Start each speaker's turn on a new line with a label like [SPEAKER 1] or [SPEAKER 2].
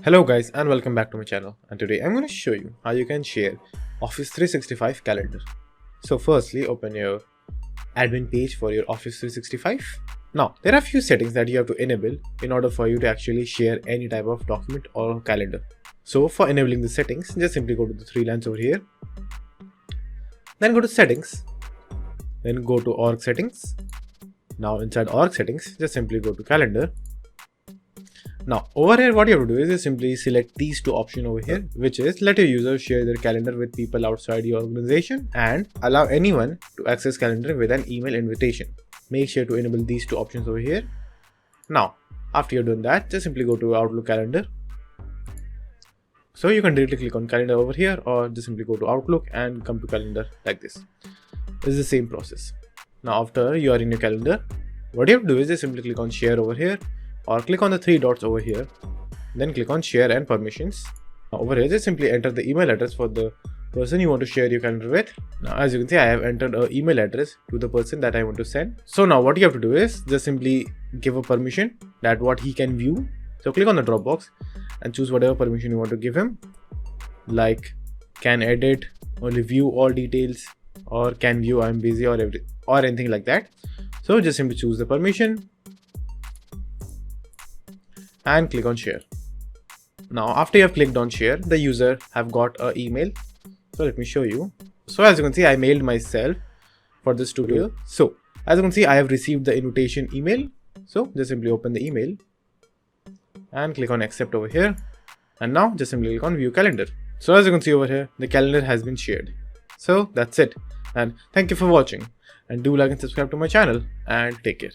[SPEAKER 1] Hello guys and welcome back to my channel, and today I'm going to show you how you can share Office 365 calendar. So firstly, open your admin page for your Office 365. Now there are a few settings that you have to enable in order for you to actually share any type of document or calendar. So for enabling the settings, just simply go to the three lines over here, then go to settings, then go to org settings. Now inside org settings, just simply go to calendar. Now over here what you have to do is just simply select these two options over here, which is let your users share their calendar with people outside your organization and allow anyone to access calendar with an email invitation. Make sure to enable these two options over here. Now after you're done that, just simply go to Outlook calendar. So you can directly click on calendar over here, or just simply go to Outlook and come to calendar like this. This is the same process. Now after you are in your calendar, what you have to do is just simply click on share over here, or click on the three dots over here, then click on share and permissions. Now over here, just simply enter the email address for the person you want to share your calendar with. Now as you can see, I have entered an email address to the person that I want to send. So now what you have to do is just simply give a permission that what he can view. So click on the drop box and choose whatever permission you want to give him, like can edit, only view all details, or can view I'm busy, or anything like that. So just simply choose the permission and click on share. Now after you have clicked on share, the user have got an email. So let me show you. So as you can see, I mailed myself for this tutorial. So as you can see, I have received the invitation email. So just simply open the email and click on accept over here, and now just simply click on view calendar. So as you can see over here, the calendar has been shared. So that's it, and thank you for watching, and do like and subscribe to my channel, and take care.